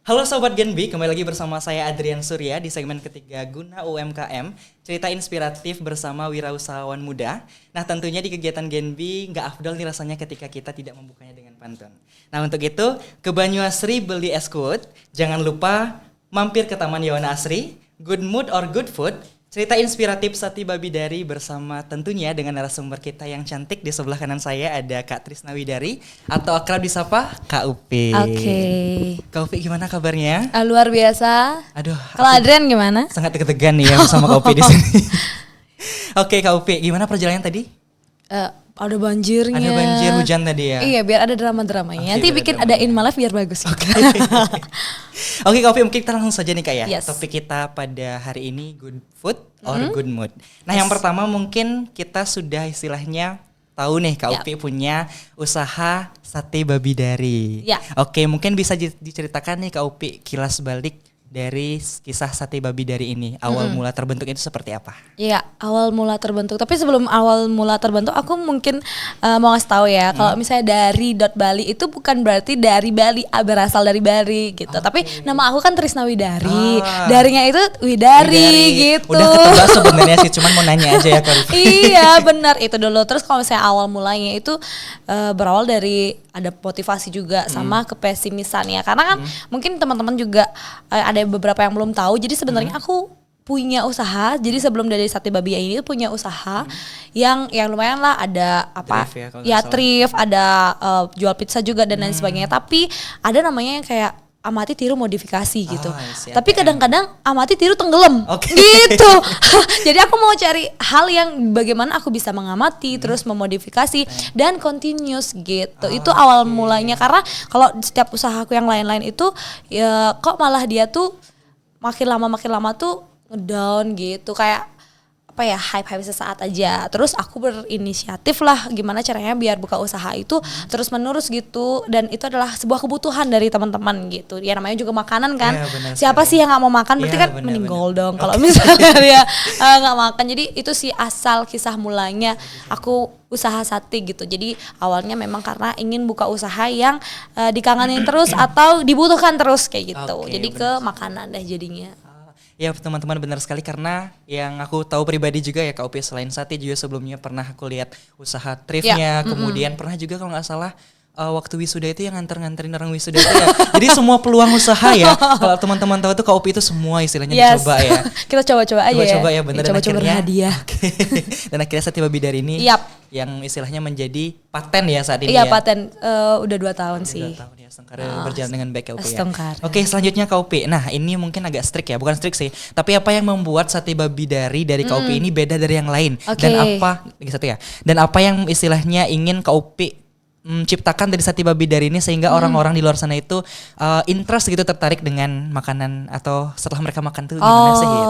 Halo Sobat Genbi, kembali lagi bersama saya Adrian Surya di segmen ketiga Guna UMKM, cerita inspiratif bersama wirausahawan muda. Nah tentunya di kegiatan Genbi nggak afdol nih rasanya ketika kita tidak membukanya dengan pantun. Nah untuk itu, ke Banyuasri beli es kuot, jangan lupa mampir ke Taman Yawana Asri, good mood or good food, cerita inspiratif Sati Babidari bersama tentunya dengan narasumber kita yang cantik. Di sebelah kanan saya ada Kak Trisna Widari atau akrab disapa Kak Upi. Oke. Kak Upi gimana kabarnya? Luar biasa. Aduh. Kalau Adrian gimana? Sangat deg-degan nih ya bersama Kak Upi di sini. Oke Kak Upi, gimana perjalanan tadi? Ada banjirnya. Ada banjir hujan tadi ya? Iya, biar ada drama-dramanya. Nanti bikin drama. ada In My Life biar bagus. Oke Kak Upi, mungkin kita langsung saja nih Kak ya. Yes. Topik kita pada hari ini good food or good mood. Nah yang pertama mungkin kita sudah istilahnya tahu nih Kak Upi punya usaha sate Babidari. Ya. Oke, mungkin bisa diceritakan nih Kak Upi kilas balik dari kisah sate Babidari ini. Awal mula terbentuk itu seperti apa? Iya, awal mula terbentuk. Tapi sebelum awal mula terbentuk, aku mungkin mau ngasih tahu ya, kalau misalnya dari .bali itu bukan berarti dari Bali, berasal dari Bali gitu. Tapi nama aku kan Trisna Widari. Darinya itu Widari gitu. Udah ketebak sebenarnya sih, cuman mau nanya aja ya Kak Upi. Iya, benar itu dulu. Terus kalau misalnya awal mulanya itu berawal dari ada motivasi juga sama kepesimisan ya. Karena kan mungkin teman-teman juga ada beberapa yang belum tahu. Jadi sebenarnya aku punya usaha. Jadi sebelum dari Sate Babi ini punya usaha yang lumayan lah, ada apa? Thrift, ada jual pizza juga dan lain sebagainya. Tapi ada namanya yang kayak amati tiru modifikasi gitu. Tapi kadang-kadang amati tiru tenggelam. Gitu. Jadi aku mau cari hal yang bagaimana aku bisa mengamati terus memodifikasi dan continuous gitu. Itu awal mulanya, karena kalau setiap usahaku yang lain-lain itu ya kok malah dia tuh makin lama tuh ngedown gitu, kayak apa ya, hype sesaat aja. Terus aku berinisiatif lah gimana caranya biar buka usaha itu terus menerus gitu, dan itu adalah sebuah kebutuhan dari teman-teman gitu. Ya namanya juga makanan kan. Siapa sih yang nggak mau makan? Berarti kan meninggal dong kalau misalnya dia nggak makan. Jadi itu sih asal kisah mulanya aku usaha sate gitu. Jadi awalnya memang karena ingin buka usaha yang dikangenin terus atau dibutuhkan terus kayak gitu. Jadi ke makanan deh jadinya. Ya teman-teman, benar sekali, karena yang aku tahu pribadi juga ya Kak Upi, selain sate juga sebelumnya pernah aku lihat usaha thriftnya, kemudian pernah juga kalau nggak salah waktu wisuda itu yang nganterin orang wisuda itu ya. Jadi semua peluang usaha ya. Kalau teman-teman tahu tuh Kak Upi itu semua istilahnya dicoba ya. Kita coba-coba aja ya. Coba ya benar, dan coba-coba akhirnya berhadiah. Dan akhirnya Sate Babidari ini yang istilahnya menjadi paten ya saat ini ya. ya. Paten udah 2 tahun sih. 2 tahun ya, Setengkara berjalan dengan baik Kak Upi ya. Oke, selanjutnya Kak Upi. Nah, ini mungkin agak strict ya, bukan strict sih, tapi apa yang membuat Sate Babidari dari Kak Upi ini beda dari yang lain? Dan apa yang istilahnya ingin Kak Upi menciptakan dari Sate Babidari ini sehingga orang-orang di luar sana itu interest gitu, tertarik dengan makanan, atau setelah mereka makan tuh gimana sih gitu.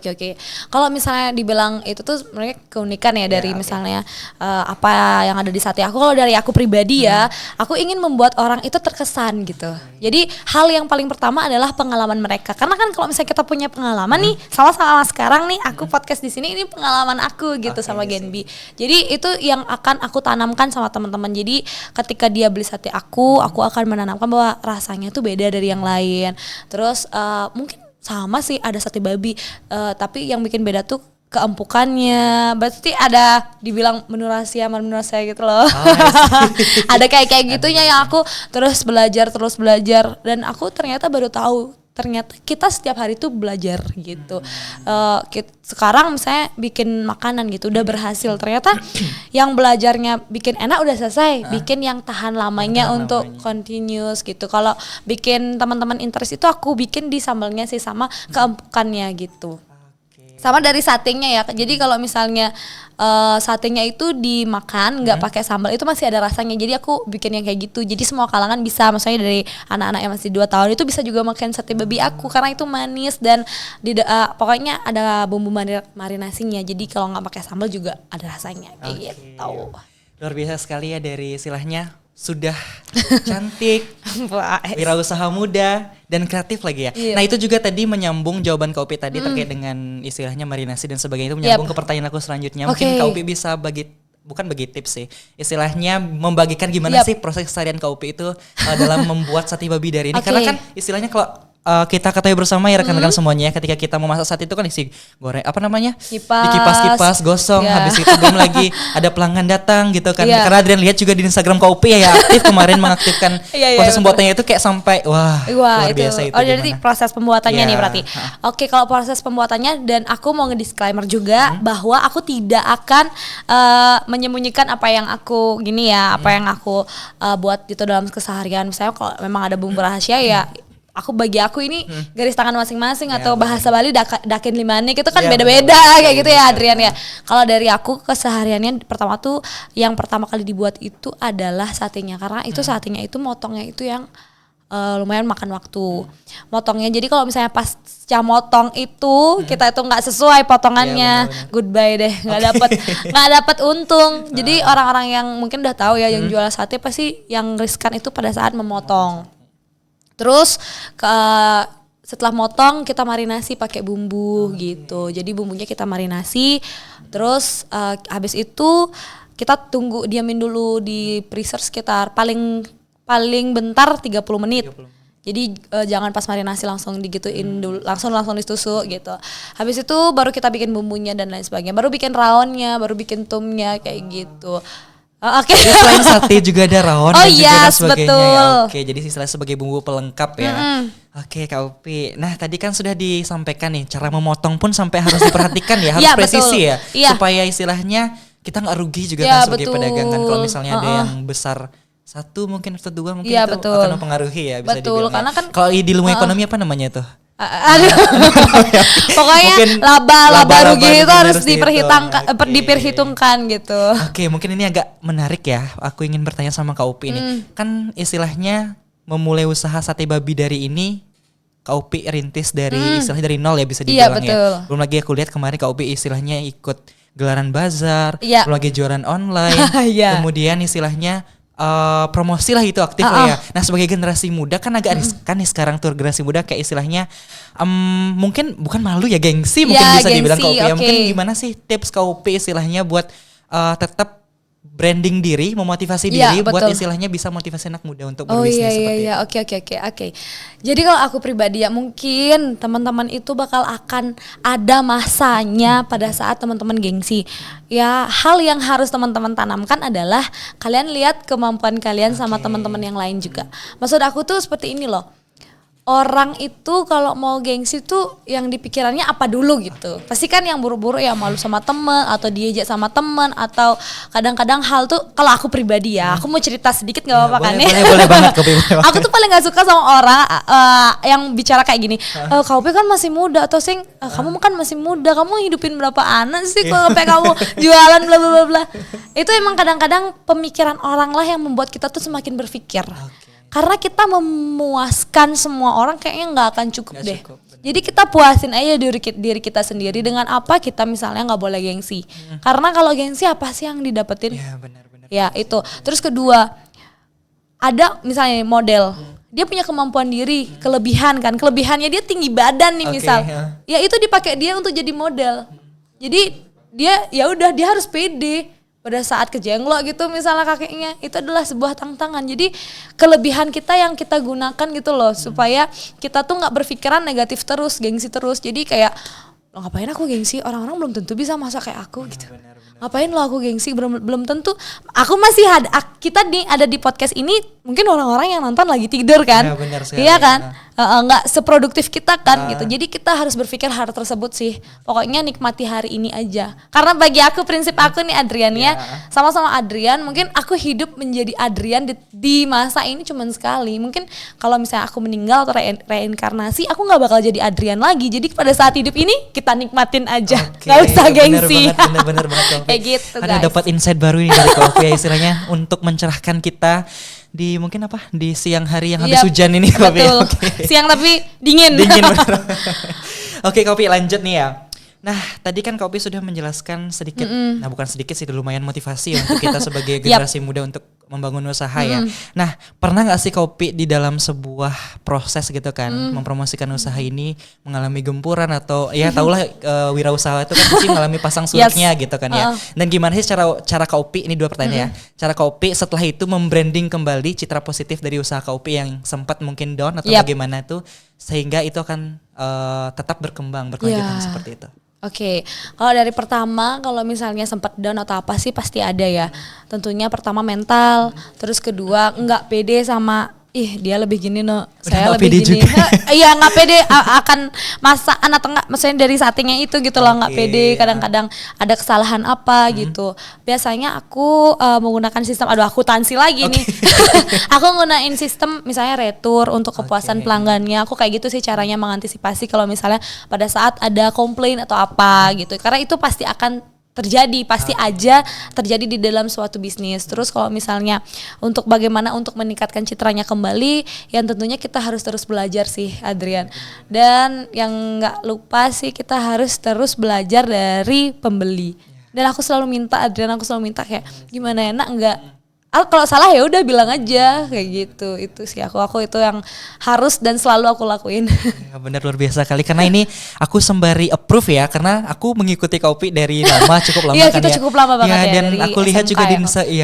Oke. Kalau misalnya dibilang itu tuh mereka keunikan ya dari misalnya apa yang ada di sate aku. Kalau dari aku pribadi ya, aku ingin membuat orang itu terkesan gitu. Jadi hal yang paling pertama adalah pengalaman mereka. Karena kan kalau misalnya kita punya pengalaman nih, sama-sama sekarang nih aku podcast di sini, ini pengalaman aku gitu sama Genbi. Jadi itu yang akan aku tanamkan sama teman-teman. Jadi ketika dia beli sate aku akan menanamkan bahwa rasanya tuh beda dari yang lain. Terus mungkin sama sih ada sate babi, tapi yang bikin beda tuh keempukannya. Berarti ada dibilang menu rahasia gitu loh. Ada kayak gitunya yang aku terus belajar, dan aku ternyata baru tahu ternyata kita setiap hari tuh belajar gitu. Sekarang misalnya bikin makanan gitu udah berhasil, ternyata yang belajarnya bikin enak udah selesai, bikin yang tahan lamanya untuk continuous gitu. Kalau bikin teman-teman interest itu aku bikin di sambalnya sih sama keempukannya gitu. Sama dari satenya ya. Jadi kalau misalnya satenya itu dimakan nggak pakai sambal itu masih ada rasanya. Jadi aku bikin yang kayak gitu. Jadi semua kalangan bisa, maksudnya dari anak-anak yang masih 2 tahun itu bisa juga makan sate babi aku karena itu manis dan pokoknya ada bumbu marinasinya. Jadi kalau nggak pakai sambal juga ada rasanya kayak gitu. Luar biasa sekali ya, dari istilahnya sudah cantik, wirausaha muda, dan kreatif lagi ya. Nah itu juga tadi menyambung jawaban Kak Upi tadi terkait dengan istilahnya marinasi dan sebagainya, itu menyambung ke pertanyaan aku selanjutnya. Mungkin Kak Upi bisa bagi bukan bagi tips sih, istilahnya membagikan gimana Yap. sih proses keseharian Kak Upi itu dalam membuat sate babi dari ini. Oke. Karena kan istilahnya kalau kita ketahui bersama ya rekan-rekan semuanya, ketika kita memasak sate itu kan isi goreng apa namanya, Kipas. dikipas-kipas, gosong, Ya. habis itu belum lagi ada pelanggan datang gitu kan. Iya. Karena Adrian lihat juga di Instagram Kak Upi ya aktif kemarin mengaktifkan Iya, proses betul. pembuatannya itu kayak sampai wah luar itu. biasa itu. Oh jadi gimana? proses pembuatannya Ya. nih berarti. Oke, kalau proses pembuatannya dan aku mau ngedisclaimer juga bahwa aku tidak akan menyembunyikan apa yang aku gini ya, apa yang aku buat gitu dalam keseharian. Misalnya kalau memang ada bumbu rahasia ya bagi aku ini garis tangan masing-masing Ya, atau bahasa Bali dakin limanik itu kan Ya, beda-beda benar. kayak gitu ya Bisa, Adrian ya. Kalau dari aku kesehariannya pertama tuh yang pertama kali dibuat itu adalah satenya karena itu satenya itu motongnya itu yang lumayan makan waktu motongnya. Jadi kalau misalnya pas motong itu kita itu nggak sesuai potongannya, Iya, benar-benar. goodbye deh, nggak dapat untung. Jadi orang-orang yang mungkin udah tahu ya yang jual sate pasti yang riskan itu pada saat memotong. Terus setelah motong kita marinasi pakai bumbu gitu. Jadi bumbunya kita marinasi. Terus habis itu kita tunggu diamin dulu di freezer sekitar paling bentar 30 menit. Jadi jangan pas marinasi langsung digituin dulu, langsung ditusuk gitu. Habis itu baru kita bikin bumbunya dan lain sebagainya. Baru bikin rawonnya, baru bikin tumnya kayak gitu. Oke. Jadi selain sate juga ada rawon Oh dan juga dan yes, sebagainya betul. ya. Oke, jadi istilahnya sebagai bumbu pelengkap ya. Oke, Kak Upi. Nah, tadi kan sudah disampaikan nih cara memotong pun sampai harus diperhatikan ya, harus Iya, presisi betul. ya. Iya. Supaya istilahnya kita nggak rugi juga Iya, kan sebagai betul. pedagang kan. Kalau misalnya ada yang besar satu mungkin atau dua mungkin Iya, itu betul. akan mempengaruhi ya bisa Betul, dibilang. karena Ya. kan Kalau di ilmu ekonomi apa namanya tuh? Aduh. Pokoknya Mungkin laba rugi itu mungkin harus dihitung. Oke. diperhitungkan gitu. Oke, mungkin ini agak menarik ya. Aku ingin bertanya sama Kak Upi ini. Kan istilahnya memulai usaha sate babi dari ini Kak Upi rintis dari istilahnya dari nol ya bisa Iya, dibilang ya. betul. Belum lagi aku lihat kemarin Kak Upi istilahnya ikut gelaran bazar, Iya. belum lagi jualan online. Iya. Kemudian istilahnya promosi lah itu aktif lah ya. Nah sebagai generasi muda kan agak riskan nih sekarang tuh generasi muda kayak istilahnya mungkin bukan malu ya gengsi mungkin Ya, bisa dibilang Kak gengsi, Upi ya. Mungkin oke. gimana sih tips Kak Upi istilahnya buat tetap branding diri, memotivasi Iya, diri buat betul. istilahnya bisa motivasi anak muda untuk Oh berbisnis iya iya seperti iya, oke. Jadi kalau aku pribadi ya mungkin teman-teman itu bakal akan ada masanya pada saat teman-teman gengsi. Ya hal yang harus teman-teman tanamkan adalah kalian lihat kemampuan kalian sama teman-teman yang lain juga. Maksud aku tuh seperti ini loh. Orang itu kalau mau gengsi tuh yang dipikirannya apa dulu gitu. Pasti kan yang buru-buru ya malu sama temen atau diajak sama temen atau kadang-kadang hal tuh kalau aku pribadi ya, aku mau cerita sedikit nggak apa-apa kan ya? boleh banget Kak Upi. Aku tuh paling gak suka sama orang yang bicara kayak gini. Kak Upi kan masih muda atau sing kamu kan masih muda, kamu hidupin berapa anak sih kok sampai kamu jualan bla bla bla bla. Itu emang kadang-kadang pemikiran orang lah yang membuat kita tuh semakin berpikir. Karena kita memuaskan semua orang kayaknya nggak akan cukup Nggak deh. cukup, benar. Jadi kita puasin aja diri kita sendiri dengan apa kita misalnya nggak boleh gengsi. Karena kalau gengsi apa sih yang didapetin? Ya benar-benar. Ya itu. Terus kedua, ada misalnya model, dia punya kemampuan diri, kelebihannya dia tinggi badan nih Oke, misal, ya. ya itu dipakai dia untuk jadi model. Jadi dia ya udah dia harus pede pada saat kejenglok gitu misalnya kakinya, itu adalah sebuah tantangan. Jadi kelebihan kita yang kita gunakan gitu loh supaya kita tuh nggak berpikiran negatif terus, gengsi terus. Jadi kayak "Loh, ngapain aku gengsi, orang-orang belum tentu bisa masak kayak aku gitu. Ngapain lo aku gengsi, belum tentu. Aku masih kita nih ada di podcast ini, mungkin orang-orang yang nonton lagi tidur kan. Ya, benar sekali. Iya kan? Nggak seproduktif kita kan gitu. Jadi kita harus berpikir hal tersebut sih. Pokoknya nikmati hari ini aja. Karena bagi aku prinsip aku nih Adrian ya, sama-sama Adrian, mungkin aku hidup menjadi Adrian di masa ini cuman sekali. Mungkin kalau misalnya aku meninggal atau reinkarnasi, aku nggak bakal jadi Adrian lagi. Jadi pada saat hidup ini kita nikmatin aja. Oke, Nggak usah gengsi. Bener banget Kak Upi. Kayak gitu Ada guys. dapat insight baru ini dari Kak Upi ya istilahnya untuk mencerahkan kita di mungkin apa di siang hari yang habis Yap, hujan ini Kak Upi. betul. Oke. Siang tapi dingin. Dingin bener. Oke Kak Upi lanjut nih ya. Nah tadi kan Kak Upi sudah menjelaskan sedikit, nah bukan sedikit sih lumayan motivasi untuk kita sebagai generasi muda untuk membangun usaha ya. Nah, pernah nggak sih Kopi di dalam sebuah proses gitu kan mempromosikan usaha ini mengalami gempuran atau ya tahulah wirausaha itu kan pasti mengalami pasang surutnya gitu kan ya. Dan gimana sih cara Kopi, ini 2 pertanyaan ya. Cara Kopi setelah itu membranding kembali citra positif dari usaha Kopi yang sempat mungkin down atau bagaimana tuh sehingga itu akan tetap berkelanjutan seperti itu. Oke, kalau dari pertama, kalau misalnya sempat down atau apa sih pasti ada ya. Tentunya pertama mental, terus kedua nggak pede sama dia lebih gini saya lebih gini. Iya nggak pede akan masakan atau nggak, maksudnya dari settingnya itu gitu loh, nggak pede. Kadang-kadang ada kesalahan apa gitu. Biasanya aku menggunakan sistem, akuntansi lagi nih. Aku nggunain sistem misalnya retur untuk kepuasan pelanggannya. Aku kayak gitu sih caranya mengantisipasi kalau misalnya pada saat ada komplain atau apa gitu. Karena itu pasti akan pasti aja terjadi di dalam suatu bisnis. Terus kalau misalnya untuk bagaimana untuk meningkatkan citranya kembali, yang tentunya kita harus terus belajar sih Adrian. Dan yang nggak lupa sih kita harus terus belajar dari pembeli. Dan aku selalu minta kayak gimana enak nggak? Kalau salah ya udah bilang aja kayak gitu. Itu sih aku itu yang harus dan selalu aku lakuin. Ya, benar, luar biasa kali karena ini aku sembari approve ya karena aku mengikuti Kopi dari lama, cukup lama. Iya, kita cukup lama banget ya. Dan aku lihat SMK juga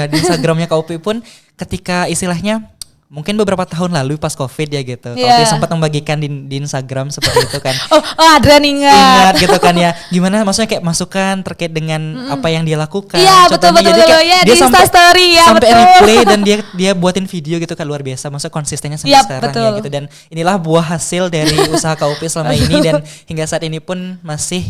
di Instagramnya Kopi pun ketika istilahnya mungkin beberapa tahun lalu pas COVID ya gitu. Kopi sempat membagikan di Instagram seperti itu kan. Adrian ingat gitu kan ya. Gimana maksudnya kayak masukan terkait dengan apa yang dia lakukan. Iya, betul. Ya, dia sampai story ya, sampai betul. replay dan dia buatin video gitu kan, luar biasa. Maksudnya konsistennya sampai sekarang ya gitu. Dan inilah buah hasil dari usaha Kopi selama ini dan hingga saat ini pun masih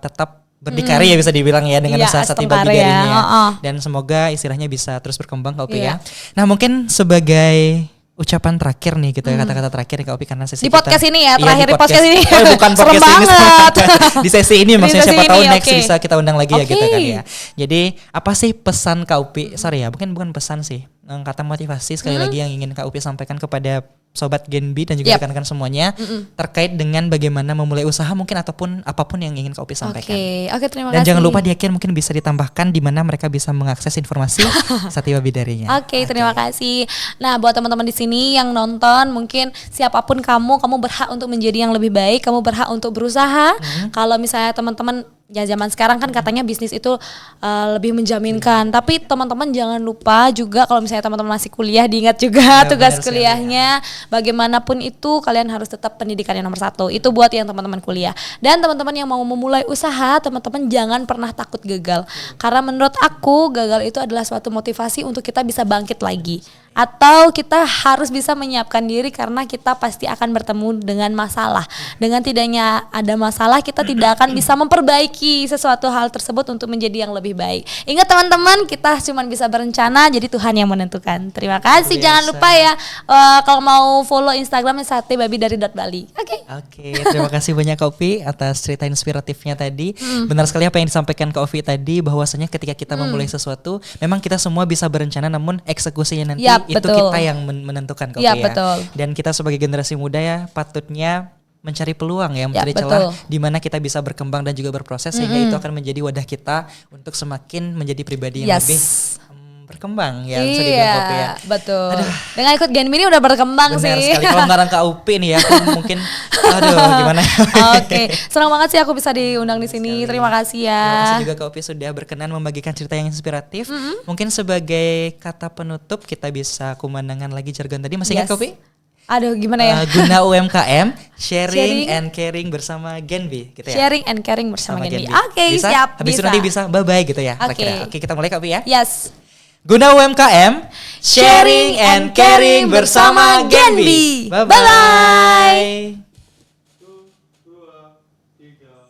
tetap berdikari ya bisa dibilang ya dengan usaha sate babi darinya ya. Dan semoga istilahnya bisa terus berkembang Kopi ya. Nah mungkin sebagai ucapan terakhir nih gitu ya, kata-kata terakhir Kopi karena sesi di podcast kita, ini ya, terakhir di podcast ini. Bukan serem podcast banget. Di sesi ini maksudnya siapa tahu next okay. bisa kita undang lagi ya gitu kan ya. Jadi apa sih pesan Kopi? Sorry ya, mungkin bukan pesan sih. Kata motivasi sekali lagi yang ingin Kopi sampaikan kepada sobat Genbi dan juga rekan-rekan semuanya terkait dengan bagaimana memulai usaha mungkin ataupun apapun yang ingin Kopi sampaikan. Oke, terima dan kasih. jangan lupa di akhir mungkin bisa ditambahkan di mana mereka bisa mengakses informasi sate babi darinya. Oke, terima kasih. Nah, buat teman-teman di sini yang nonton, mungkin siapapun kamu berhak untuk menjadi yang lebih baik, kamu berhak untuk berusaha. Kalau misalnya teman-teman ya zaman sekarang kan katanya bisnis itu lebih menjaminkan, tapi teman-teman jangan lupa juga kalau misalnya teman-teman masih kuliah diingat juga tugas kuliahnya. Bagaimanapun itu kalian harus tetap pendidikan yang nomor 1. Itu buat yang teman-teman kuliah. Dan teman-teman yang mau memulai usaha, teman-teman jangan pernah takut gagal. Karena menurut aku gagal itu adalah suatu motivasi untuk kita bisa bangkit lagi. Atau kita harus bisa menyiapkan diri karena kita pasti akan bertemu dengan masalah. Dengan tidaknya ada masalah, kita tidak akan bisa memperbaiki sesuatu hal tersebut untuk menjadi yang lebih baik. Ingat teman-teman, kita cuma bisa berencana, jadi Tuhan yang menentukan. Terima kasih. Jangan lupa ya kalau mau follow Instagramnya Sate Babi dari .bali. Oke, terima kasih banyak Kopi atas cerita inspiratifnya tadi. Benar sekali apa yang disampaikan Kopi tadi, bahwasanya ketika kita memulai sesuatu, memang kita semua bisa berencana, namun eksekusinya nanti itu kita yang menentukan Kopi ya. Betul. Dan kita sebagai generasi muda ya patutnya mencari peluang ya, mencari celah di mana kita bisa berkembang dan juga berproses sehingga itu akan menjadi wadah kita untuk semakin menjadi pribadi yang lebih berkembang ya. Kopi ya. Betul. Dengan ikut Genbi ini udah berkembang. Benar sih. Sekali. Kalau ngarang ke UP nih ya, aku mungkin gimana? Oke, senang banget sih aku bisa diundang di sini. Terima kasih ya. Terima kasih juga Kak Upi sudah berkenan membagikan cerita yang inspiratif. Mungkin sebagai kata penutup kita bisa kumandangkan lagi jargon tadi. Masih ingat Kak Upi? Aduh, gimana ya? Guna UMKM, sharing and caring bersama Genbi gitu ya. Sharing and caring bersama Genbi. Oke, bisa? siap. Habis itu nanti bisa bye-bye gitu ya. Oke, kita mulai Kak Upi ya. Yes. Guna UMKM, sharing and caring bersama Genbi. Bye-bye. 1, 2, 3